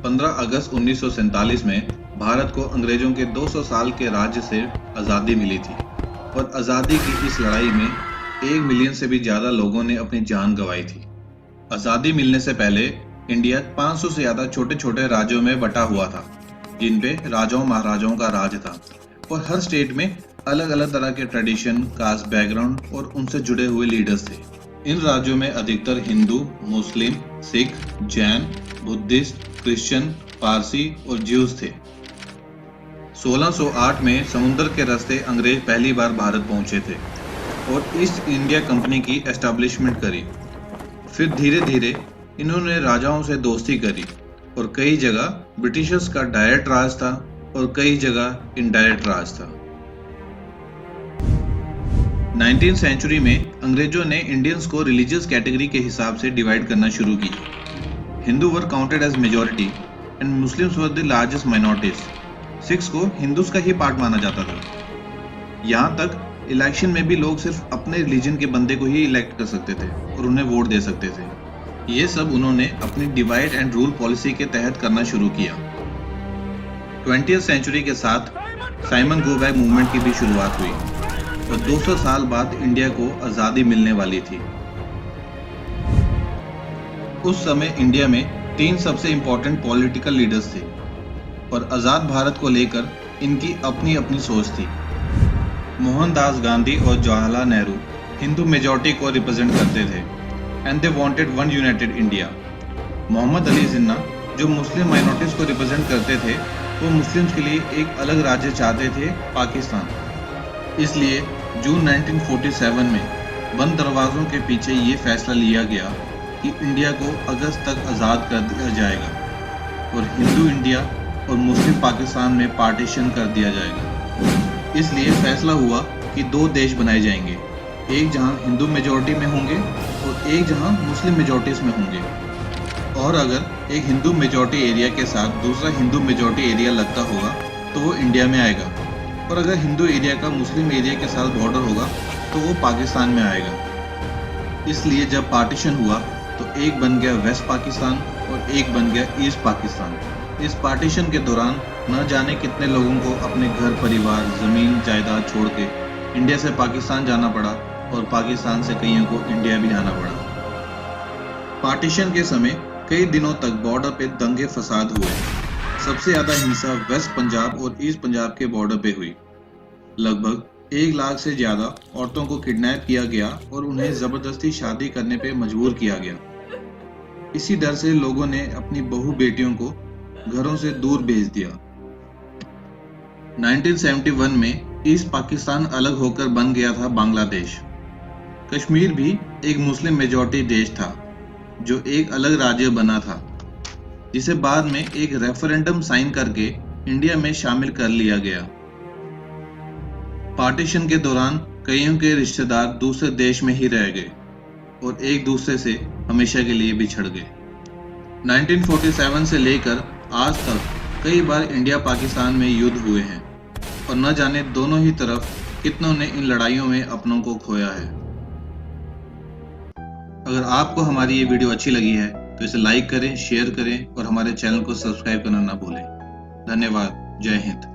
15 अगस्त 1947 में भारत को अंग्रेजों के 200 साल के राज्य से आज़ादी मिली थी और आज़ादी की इस लड़ाई में 1 मिलियन से भी ज़्यादा लोगों ने अपनी जान गंवाई थी। आज़ादी मिलने से पहले इंडिया 500 से ज़्यादा छोटे छोटे राज्यों में बटा हुआ था, जिन पे राजाओं महाराजाओं का राज था और हर स्टेट में अलग अलग तरह के ट्रेडिशन, कास्ट बैकग्राउंड और उनसे जुड़े हुए लीडर्स थे। इन राज्यों में अधिकतर हिंदू, मुस्लिम, सिख, जैन, बुद्धिस्ट, क्रिश्चियन, पारसी और ज्यूज थे। 1608 में समुद्र के रास्ते अंग्रेज पहली बार भारत पहुंचे थे और ईस्ट इंडिया कंपनी की एस्टैब्लिशमेंट करी। फिर धीरे धीरे इन्होंने राजाओं से दोस्ती करी और कई जगह ब्रिटिशर्स का डायरेक्ट राज था और कई जगह इनडायरेक्ट राज था। 19th सेंचुरी में अंग्रेजों ने इंडियंस को रिलीजियस कैटेगरी के हिसाब से डिवाइड करना शुरू किया। Hindu were counted as majority and Muslims were the largest minorities. Sikhs को हिंदूज का ही पार्ट माना जाता था। यहाँ तक इलेक्शन में भी लोग सिर्फ अपने रिलीजन के बंदे को ही इलेक्ट कर सकते थे और उन्हें वोट दे सकते थे। ये सब उन्होंने अपनी डिवाइड एंड रूल पॉलिसी के तहत करना शुरू किया। 20th सेंचुरी के साथ साइमन गो बैक मूवमेंट की भी शुरुआत हुई और 200 साल बाद इंडिया को आज़ादी मिलने वाली थी। उस समय इंडिया में 3 सबसे इंपॉर्टेंट पॉलिटिकल लीडर्स थे और आज़ाद भारत को लेकर इनकी अपनी अपनी सोच थी। मोहनदास गांधी और जवाहरलाल नेहरू हिंदू मेजॉरिटी को रिप्रेजेंट करते थे and they wanted one united India. Mohammad Ali Jinnah जो मुस्लिम माइनॉरिटीज को रिप्रेजेंट करते थे, वो मुस्लिम्स के लिए एक अलग राज्य चाहते थे, पाकिस्तान। इसलिए जून 1947 में बंद दरवाजों के पीछे ये फैसला लिया गया कि इंडिया को अगस्त तक आज़ाद कर दिया जाएगा और हिंदू इंडिया और मुस्लिम पाकिस्तान में पार्टीशन कर दिया जाएगा। इसलिए फैसला हुआ कि 2 देश बनाए जाएंगे, एक जहां हिंदू मेजॉरिटी में होंगे और एक जहां मुस्लिम मेजॉरिटीज में होंगे। और अगर एक हिंदू मेजॉरिटी एरिया के साथ दूसरा हिंदू मेजॉरिटी एरिया लगता होगा तो वो इंडिया में आएगा, और अगर हिंदू एरिया का मुस्लिम एरिया के साथ बॉर्डर होगा तो वो पाकिस्तान में आएगा। इसलिए जब पार्टीशन हुआ तो एक बन गया वेस्ट पाकिस्तान और एक बन गया ईस्ट पाकिस्तान। इस पार्टीशन के दौरान न जाने कितने लोगों को अपने घर परिवार, ज़मीन जायदाद छोड़ के इंडिया से पाकिस्तान जाना पड़ा और पाकिस्तान से कईयों को इंडिया भी जाना पड़ा। पार्टीशन के समय कई दिनों तक बॉर्डर पे दंगे फसाद हुए। सबसे ज़्यादा हिंसा वेस्ट पंजाब और ईस्ट पंजाब के बॉर्डर पे हुई। लगभग 1 लाख से ज़्यादा औरतों को किडनैप किया गया और उन्हें ज़बरदस्ती शादी करने पे मजबूर किया गया। इसी डर से लोगों ने अपनी बहू बेटियों को घरों से दूर भेज दिया। 1971 में ईस्ट पाकिस्तान अलग होकर बन गया था बांग्लादेश। कश्मीर भी एक मुस्लिम मेजॉरिटी देश था जो एक अलग राज्य बना था, जिसे बाद में एक रेफरेंडम साइन करके इंडिया में शामिल कर लिया गया। पार्टीशन के दौरान कईयों के रिश्तेदार दूसरे देश में ही रह गए और एक दूसरे से हमेशा के लिए बिछड़ गए। 1947 से लेकर आज तक कई बार इंडिया पाकिस्तान में युद्ध हुए हैं और न जाने दोनों ही तरफ कितनों ने इन लड़ाइयों में अपनों को खोया है। अगर आपको हमारी ये वीडियो अच्छी लगी है तो इसे लाइक करें, शेयर करें और हमारे चैनल को सब्सक्राइब करना ना भूलें। धन्यवाद। जय हिंद।